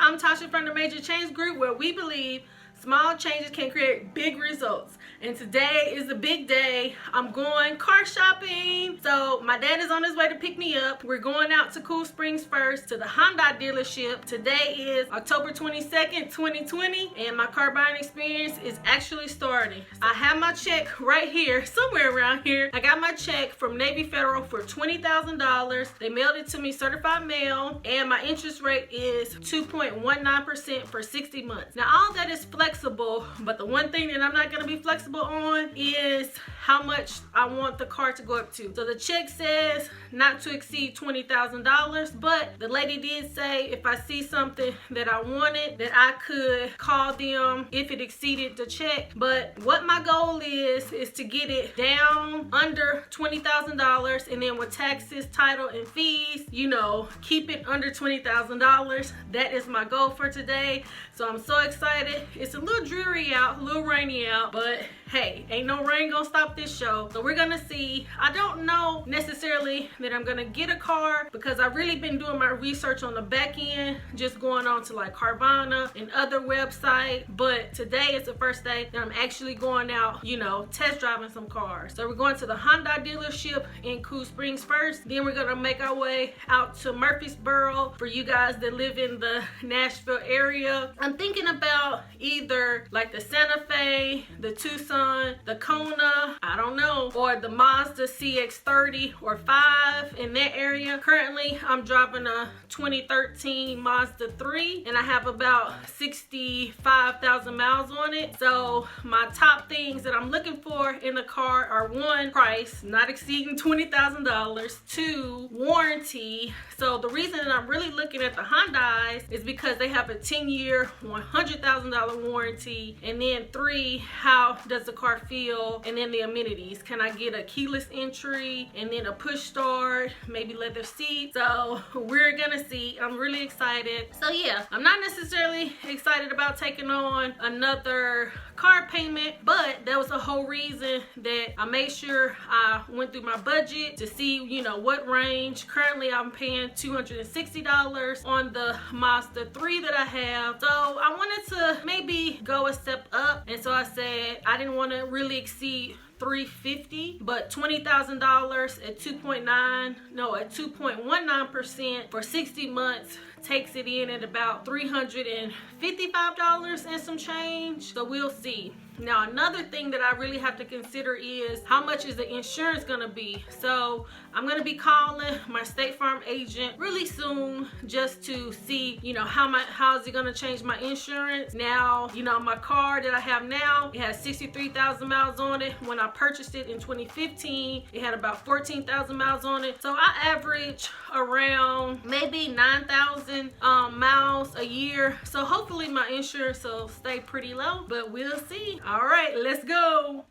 I'm Tasha from the Major Change Group, where we believe small changes can create big results. And today is a big day. I'm going car shopping. So my dad is on his way to pick me up. We're going out to Cool Springs first to the Hyundai dealership. Today is October 22nd, 2020, and my car buying experience is actually starting. I have my check right here, somewhere around here. I got my check from Navy Federal for $20,000. They mailed it to me certified mail, and my interest rate is 2.19% for 60 months. Now all that is flexible, but the one thing that I'm not going to be flexible on is how much I want the car to go up to. So the check says not to exceed $20,000, but the lady did say if I see something that I wanted, that I could call them if it exceeded the check. But what my goal is to get it down under $20,000, and then with taxes, title, and fees, you know, keep it under $20,000. That is my goal for today. So I'm so excited. It's a little dreary out, a little rainy out, but hey, ain't no rain gonna stop this show. So we're gonna see. I don't know necessarily that I'm gonna get a car, because I've really been doing my research on the back end, just going on to like Carvana and other websites. But today is the first day that I'm actually going out, you know, test driving some cars. So we're going to the Hyundai dealership in Cool Springs first. Then we're gonna make our way out to Murfreesboro for you guys that live in the Nashville area. I'm thinking about either like the Santa Fe, the Tucson, the Kona, I don't know, or the Mazda CX 30 or 5 in that area. Currently, I'm driving a 2013 Mazda 3, and I have about 65,000 miles on it. So my top things that I'm looking for in a car are: one, price, not exceeding $20,000. Two, warranty. So the reason that I'm really looking at the Hyundais is because they have a 10-year, $100,000 warranty. And then three, how does the car feel? And then the amenities. Can I get a keyless entry and then a push start, maybe leather seats? So we're gonna see. I'm really excited. So yeah, I'm not necessarily excited about taking on another car payment, but that was the whole reason that I made sure I went through my budget to see, you know, what range. Currently I'm paying $260 on the Mazda 3 that I have. So I wanted to maybe go a step up, and so I said I didn't want to really exceed $350, but $20,000 at 2.19% for 60 months takes it in at about $355 and some change. So we'll see. Now another thing that I really have to consider is how much is the insurance gonna be. So I'm gonna be calling my State Farm agent really soon just to see, you know, how is it gonna change my insurance. Now, you know, my car that I have now, it has 63,000 miles on it. When I purchased it in 2015, it had about 14,000 miles on it. So I average around maybe 9,000 miles a year. So hopefully my insurance will stay pretty low, but we'll see. All right, let's go.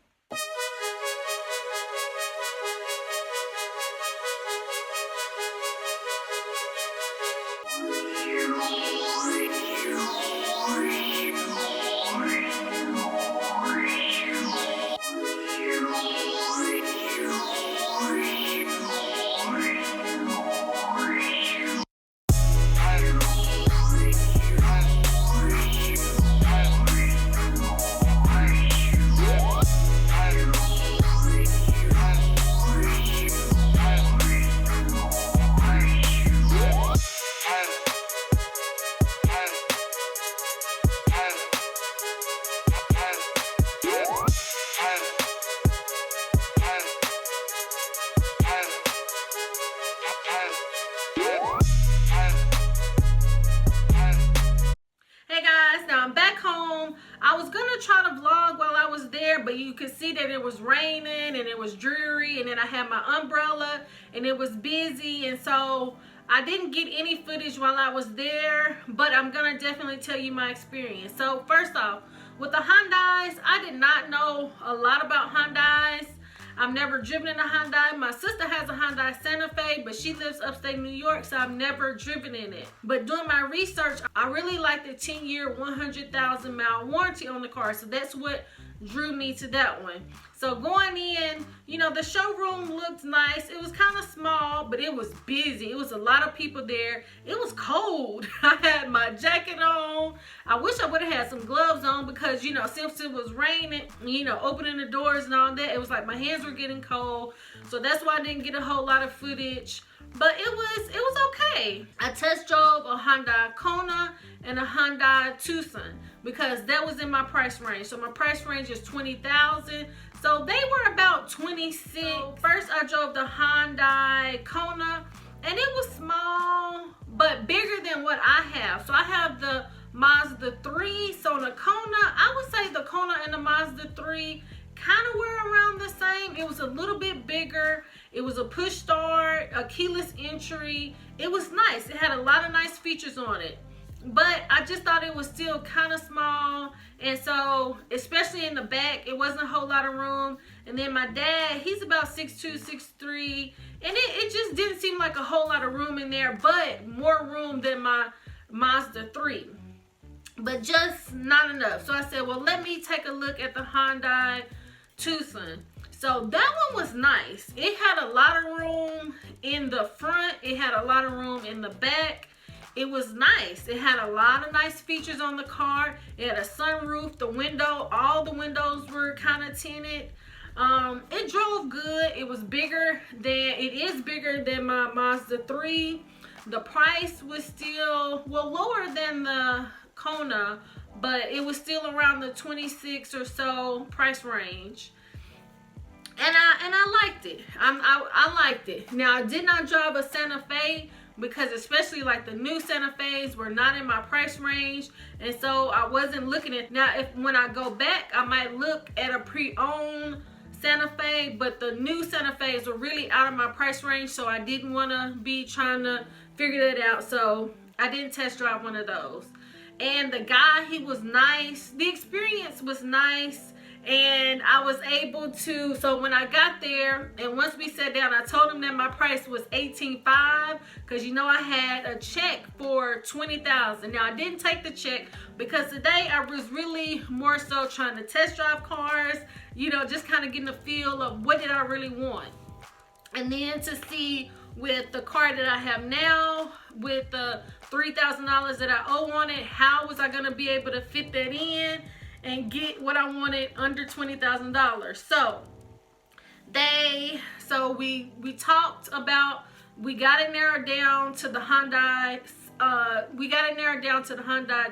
Try to vlog while I was there, but you could see that it was raining and it was dreary, and then I had my umbrella and it was busy, and so I didn't get any footage while I was there, but I'm gonna definitely tell you my experience. So first off, with the Hyundais, I did not know a lot about Hyundais. I've never driven in a Hyundai. My sister has a Hyundai Santa Fe, but she lives upstate New York, so I've never driven in it. But doing my research, I really like the 10-year, 100,000 mile warranty on the car. So that's what drew me to that one. So going in, you know, the showroom looked nice. It was kind of small, but it was busy. It was a lot of people there. It was cold. I had my jacket on. I wish I would have had some gloves on because, you know, since it was raining, you know, opening the doors and all that, it was like my hands were getting cold. So that's why I didn't get a whole lot of footage. But it was okay. I test drove a Hyundai Kona and a Hyundai Tucson because that was in my price range. So my price range is $20,000. So they were about 26. First I drove the Hyundai Kona and it was small but bigger than what I have. So I have the Mazda 3. So the Kona, I would say the Kona and the Mazda 3 kind of were around the same. It was a little bit bigger. It was a push start, a keyless entry. It was nice. It had a lot of nice features on it. But I just thought it was still kind of small. And so, especially in the back, it wasn't a whole lot of room. And then my dad, he's about 6'2", 6'3". And it just didn't seem like a whole lot of room in there, but more room than my Mazda 3. But just not enough. So I said, well, let me take a look at the Hyundai Tucson. So that one was nice. It had a lot of room in the front. It had a lot of room in the back. It was nice. It had a lot of nice features on the car. It had a sunroof, the window, all the windows were kind of tinted. It drove good. It was bigger than, it is bigger than my Mazda 3. The price was still, well, lower than the Kona, but it was still around the 26 or so price range. And I liked it. I liked it. Now I did not drive a Santa Fe because especially like the new Santa Fe's were not in my price range, and so I wasn't looking at. Now when I go back, I might look at a pre-owned Santa Fe, but the new Santa Fe's were really out of my price range, so I didn't want to be trying to figure that out. So I didn't test drive one of those. And the guy, he was nice. The experience was nice. And I was able to, so when I got there and once we sat down, I told him that my price was $18,500 because, you know, I had a check for $20,000. Now I didn't take the check because today I was really more so trying to test drive cars, you know, just kind of getting a feel of what did I really want. And then to see with the car that I have now, with the $3,000 that I owe on it, how was I going to be able to fit that in and get what I wanted under $20,000. So we talked about, we got it narrowed down to the Hyundai,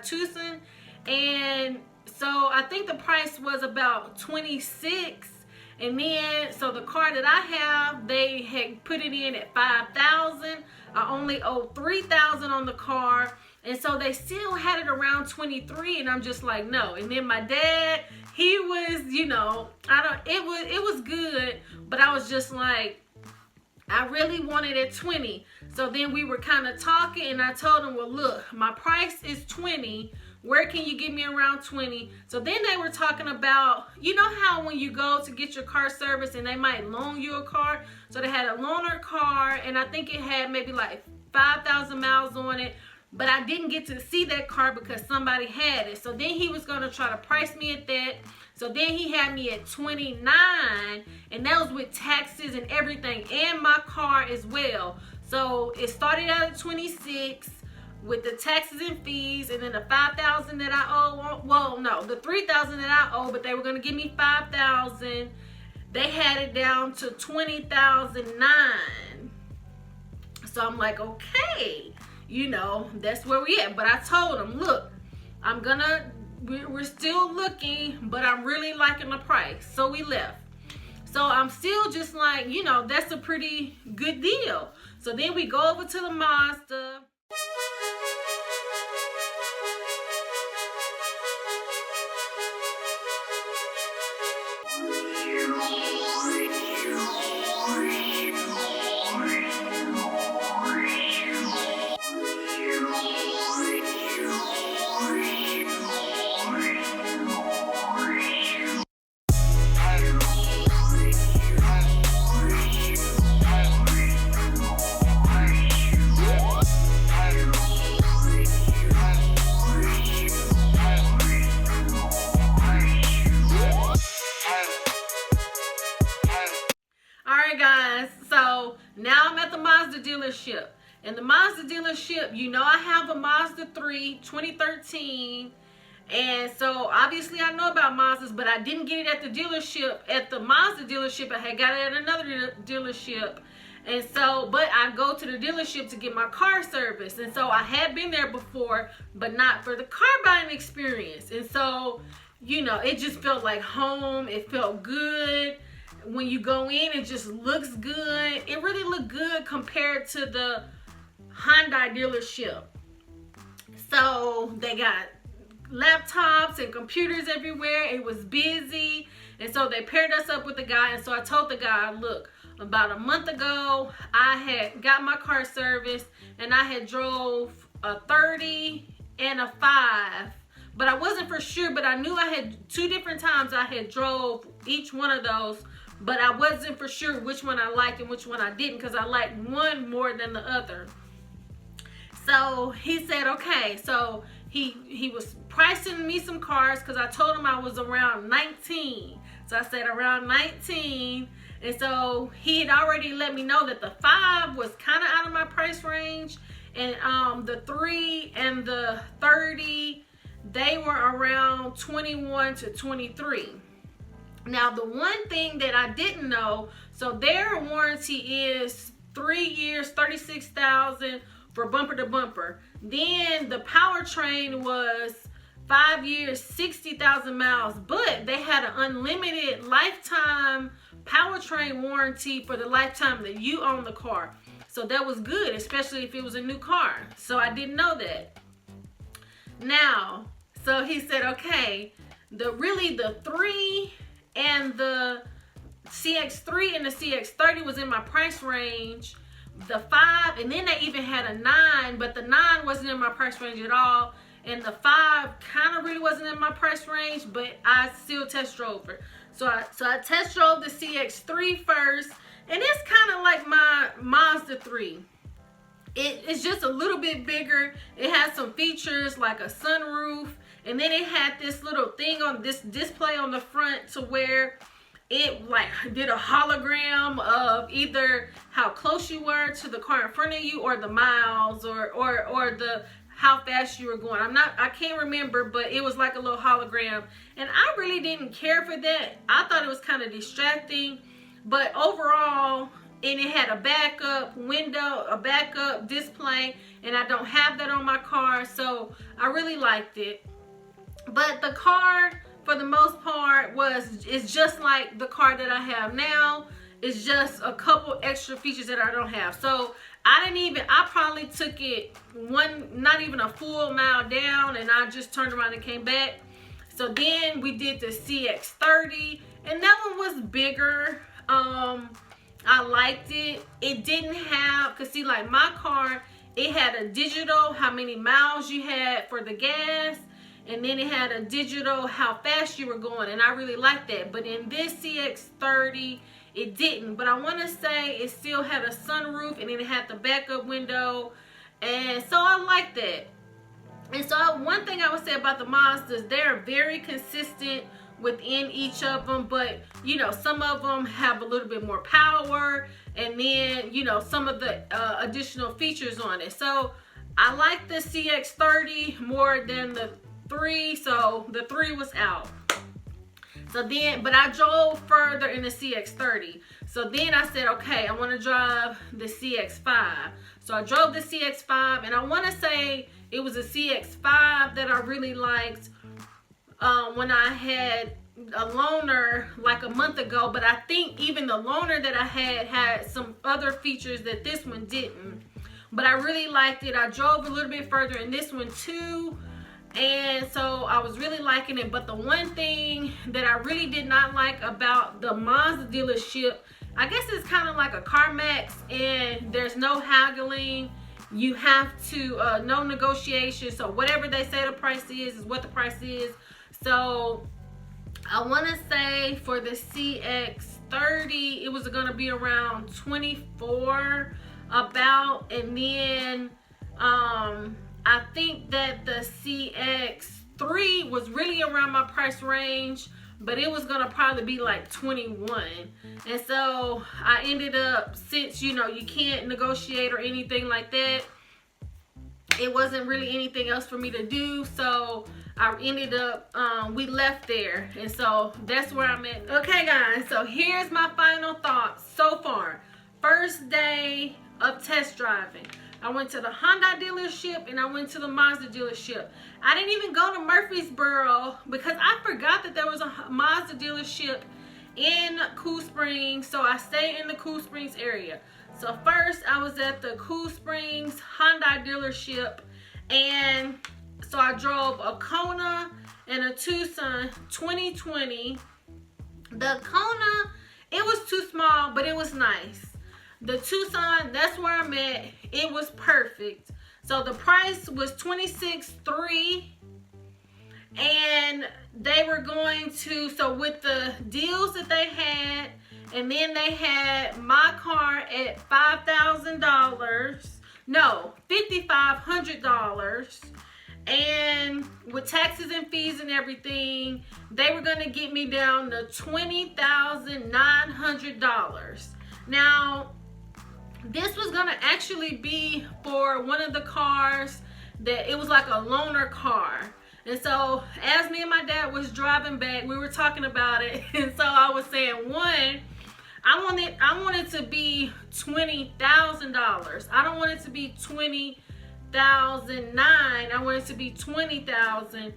Tucson, and so I think the price was about 26. And then, so the car that I have, they had put it in at $5,000. I only owe $3,000 on the car. And so they still had it around 23, and I'm just like, no. And then my dad, he was, you know, it was good, but I was just like, I really wanted it 20. So then we were kind of talking, and I told him, well, look, my price is 20. Where can you get me around 20? So then they were talking about, you know how when you go to get your car serviced and they might loan you a car? So they had a loaner car, and I think it had maybe like 5,000 miles on it. But I didn't get to see that car because somebody had it. So then he was going to try to price me at that. So then he had me at 29, and that was with taxes and everything, and my car as well. So it started out at 26 with the taxes and fees, and then the $5,000 that I owe. Well, no, the $3,000 that I owe, but they were going to give me $5,000. They had it down to $20,009. So I'm like, okay. You know, that's where we at. But I told him, look, we're still looking, but I'm really liking the price. So we left. So I'm still just like, you know, that's a pretty good deal. So then we go over to the Mazda. Now I'm at the Mazda dealership. And the Mazda dealership, you know, I have a Mazda 3 2013, And so obviously I know about Mazdas, but I didn't get it at the dealership, at the Mazda dealership. I had got it at another dealership. And so, but I go to the dealership to get my car serviced. And so I had been there before, but not for the car buying experience. And so, you know, it just felt like home. It felt good. When you go in, it just looks good. It really looked good compared to the Hyundai dealership. So they got laptops and computers everywhere. It was busy. And so they paired us up with the guy. And so I told the guy, look, about a month ago, I had got my car serviced and I had drove a 30 and a 5. But I wasn't for sure, but I knew I had 2 different times I had drove each one of those. But I wasn't for sure which one I liked and which one I didn't, because I liked one more than the other. So he said, okay. So he was pricing me some cars because I told him I was around 19. So I said around 19. And so he had already let me know that the 5 was kind of out of my price range. And the 3 and the 30, they were around 21 to 23. Now, the one thing that I didn't know, so their warranty is 3 years, 36,000 for bumper to bumper. Then the powertrain was 5 years, 60,000 miles, but they had an unlimited lifetime powertrain warranty for the lifetime that you own the car. So that was good, especially if it was a new car. So I didn't know that. Now, so he said, okay, the 3 and the CX3 and the CX30 was in my price range. The 5, and then they even had a 9, but the 9 wasn't in my price range at all. And the 5 kind of really wasn't in my price range, but I still test drove it. So I test drove the CX3 first, and it's kind of like my Mazda 3. It's just a little bit bigger. It has some features like a sunroof, and then it had this little thing on this display on the front to where it like did a hologram of either how close you were to the car in front of you, or the miles, or the how fast you were going. I can't remember, but it was like a little hologram, and I really didn't care for that. I thought it was kind of distracting, but overall, and it had a backup window, a backup display, and I don't have that on my car, so I really liked it. But the car, for the most part, is just like the car that I have now. It's just a couple extra features that I don't have. So I probably took it not even a full mile down, and I just turned around and came back. So then we did the CX30, and that one was bigger. I liked it. It didn't have, cause see, like my car, it had a digital how many miles you had for the gas, and then it had a digital how fast you were going, and I really liked that. But in this CX30, it didn't. But I want to say it still had a sunroof, and then it had the backup window, and so I like that. And so one thing I would say about the Mazdas, they're very consistent within each of them, but you know, some of them have a little bit more power, and then you know, some of the additional features on it. So I like the CX30 more than the 3, so the 3 was out. So then, but I drove further in the CX30. So then I said, okay, I want to drive the CX5. So I drove the CX5, and I want to say it was a CX5 that I really liked when I had a loaner like a month ago. But I think even the loaner that I had some other features that this one didn't. But I really liked it. I drove a little bit further in this one too, and so I was really liking it. But the one thing that I really did not like about the Mazda dealership, I guess it's kind of like a CarMax, and there's no haggling. You have to, no negotiation. So whatever they say the price is what the price is. So I want to say for the CX30, it was going to be around 24 about, and then I think that the CX3 was really around my price range, but it was gonna probably be like 21. And so I ended up, since you know you can't negotiate or anything like that, it wasn't really anything else for me to do, so I ended up, we left there, and so that's where I'm at. Okay guys, so here's my final thoughts so far. First day of test driving, I went to the Hyundai dealership and I went to the Mazda dealership. I didn't even go to Murfreesboro because I forgot that there was a Mazda dealership in Cool Springs, so I stayed in the Cool Springs area. So first I was at the Cool Springs Hyundai dealership, and so I drove a Kona and a Tucson 2020. The Kona, it was too small, but it was nice. The Tucson, that's where I'm at, it was perfect. So the price was $26,300, and they were going to, so with the deals that they had, and then they had my car at $5,000, no, $5,500, and with taxes and fees and everything, they were gonna get me down to $20,900. Now, this was gonna actually be for one of the cars that, it was like a loaner car. And so as me and my dad was driving back, we were talking about it. And so I was saying, one, I want it to be $20,000. I don't want it to be $20,009. I want it to be $20,000.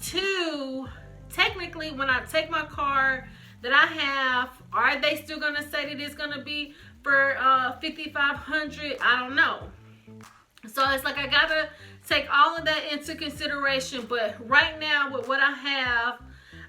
Two, technically when I take my car that I have, are they still gonna say that it's gonna be for $5,500? I don't know. So it's like I gotta take all of that into consideration. But right now with what I have,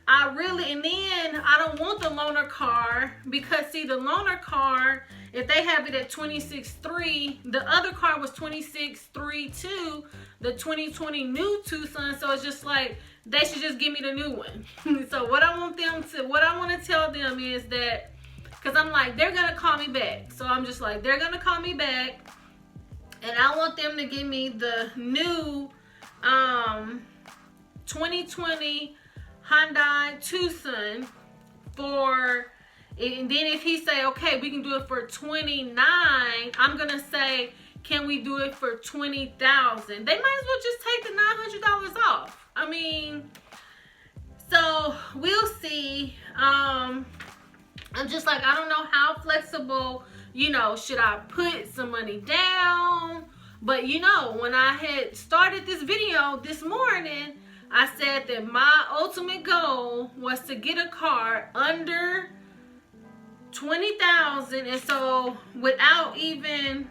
I really, and then I don't want the loaner car, because see, the loaner car, if they have it at $26,300, the other car was $26,300 too, the 2020 new Tucson. So it's just like, they should just give me the new one. So what I want to tell them is that, because I'm like, they're gonna call me back. So I'm just like, they're gonna call me back, and I want them to give me the new 2020 Hyundai Tucson for, and then if he say, okay, we can do it for $29,000, I'm gonna say, can we do it for $20,000? They might as well just take the $900 off. I mean, so we'll see. I'm just like, I don't know how flexible, you know, should I put some money down? But you know, when I had started this video this morning, I said that my ultimate goal was to get a car under $20,000. And so without even,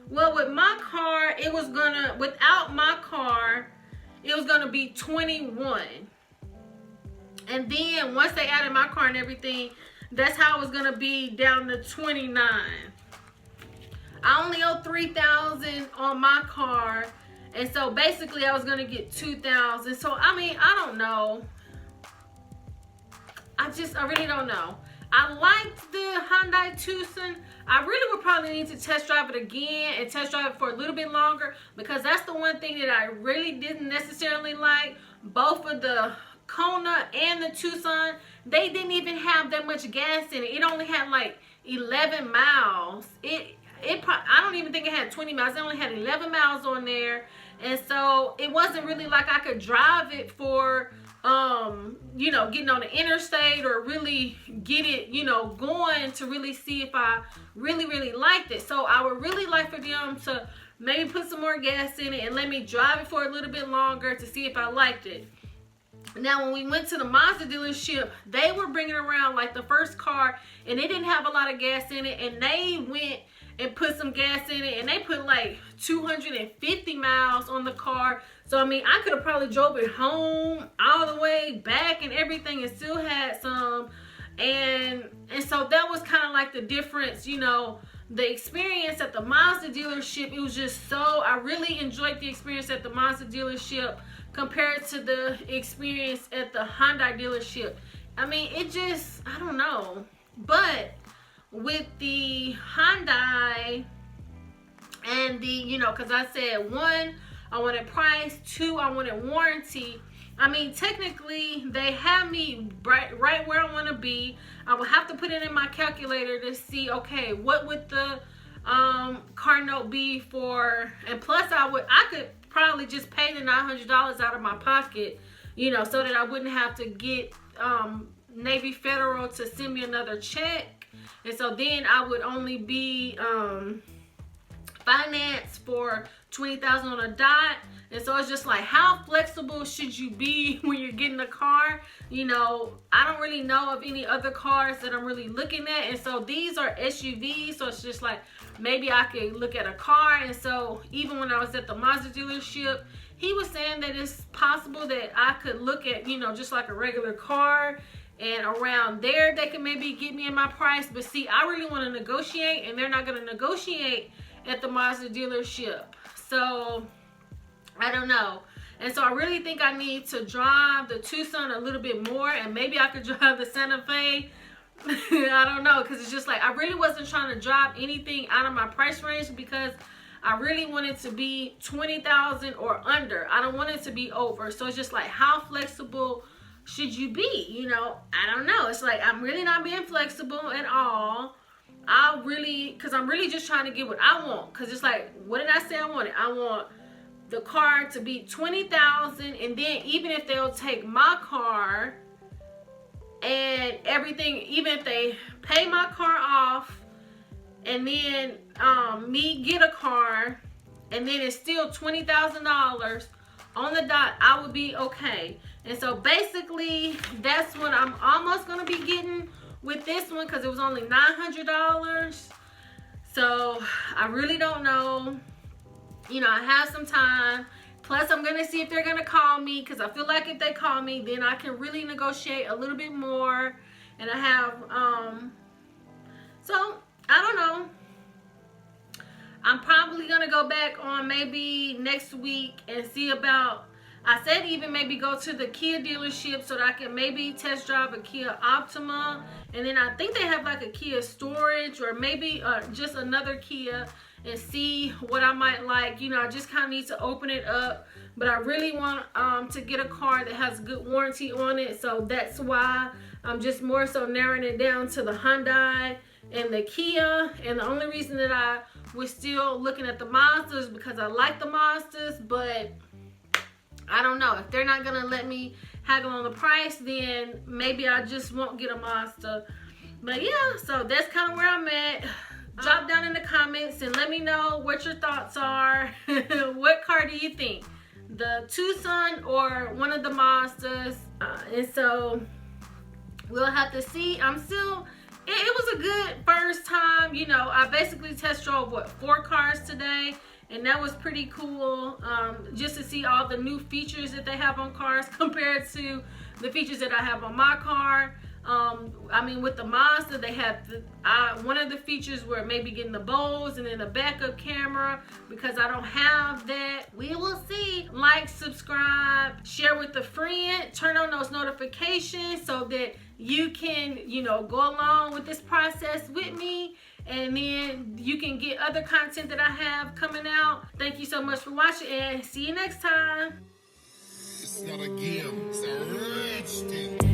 well, with my car, it was gonna, without my car, it was gonna be $21,000. And then once they added my car and everything, that's how it was gonna be down to $29,000. I only owe $3,000 on my car, and so basically I was gonna get $2,000. So I mean, I don't know. I really don't know. I liked the Hyundai Tucson. I really would probably need to test drive it again and test drive it for a little bit longer, because that's the one thing that I really didn't necessarily like. Both of the Kona and the Tucson, they didn't even have that much gas in it. It only had like 11 miles. I don't even think it had 20 miles. It only had 11 miles on there. And so it wasn't really like I could drive it for, you know, getting on the interstate or really get it, you know, going to really see if I really liked it. So I would really like for them to maybe put some more gas in it and let me drive it for a little bit longer to see if I liked it. Now, when we went to the Mazda dealership, they were bringing around like the first car, and it didn't have a lot of gas in it, and they went and put some gas in it, and they put like 250 miles on the car. So I mean, I could have probably drove it home all the way back and everything and still had some. And so that was kind of like the difference, you know, the experience at the Mazda dealership. It was just so, I really enjoyed the experience at the Mazda dealership compared to the experience at the Hyundai dealership. I mean, it just, I don't know. But with the Hyundai and the, you know, because I said, one, I wanted price, two, I wanted warranty. I mean, technically, they have me right where I want to be. I will have to put it in my calculator to see, okay, what would the car note be for, and plus I could probably just pay the $900 out of my pocket, you know, so that I wouldn't have to get Navy Federal to send me another check. And so then I would only be financed for $20,000 on a dot. And so it's just like, how flexible should you be when you're getting a car? You know, I don't really know of any other cars that I'm really looking at. And so these are SUVs. So it's just like, maybe I could look at a car. And so even when I was at the Mazda dealership, he was saying that it's possible that I could look at, you know, just like a regular car. And around there, they can maybe get me in my price. But see, I really want to negotiate. And they're not going to negotiate at the Mazda dealership. So I don't know. And so I really think I need to drive the Tucson a little bit more, and maybe I could drive the Santa Fe. I don't know, because it's just like, I really wasn't trying to drive anything out of my price range, because I really want it to be $20,000 or under. I don't want it to be over. So it's just like, how flexible should you be? You know, I don't know. It's like, I'm really not being flexible at all. Because I'm really just trying to get what I want. Because it's like, what did I say I wanted? I want the car to be $20,000, and then even if they'll take my car and everything, even if they pay my car off, and then me get a car, and then it's still $20,000 on the dot, I would be okay. And so basically, that's what I'm almost gonna be getting with this one, because it was only $900. So I really don't know. You know, I have some time. Plus, I'm going to see if they're going to call me, because I feel like if they call me, then I can really negotiate a little bit more. And I have, so, I don't know. I'm probably going to go back on maybe next week and see about, I said even maybe go to the Kia dealership so that I can maybe test drive a Kia Optima. And then I think they have like a Kia Storage, or maybe just another Kia, and see what I might like. You know, I just kind of need to open it up, but I really want to get a car that has good warranty on it. So that's why I'm just more so narrowing it down to the Hyundai and the Kia. And the only reason that I was still looking at the Mazdas is because I like the Mazdas, but I don't know. If they're not gonna let me haggle on the price, then maybe I just won't get a Mazda. But yeah, so that's kind of where I'm at. Drop down in the comments and let me know what your thoughts are. What car do you think? The Tucson or one of the Mazdas? And so we'll have to see. I'm still, it was a good first time. You know, I basically test drove, what, 4 cars today. And that was pretty cool, just to see all the new features that they have on cars compared to the features that I have on my car. I mean, with the Mazda, they have one of the features were maybe getting the Bose and then the backup camera, because I don't have that. We will see. Like, subscribe, share with a friend, turn on those notifications so that you can, you know, go along with this process with me. And then you can get other content that I have coming out. Thank you so much for watching, and see you next time. It's not a game, it's a rich thing.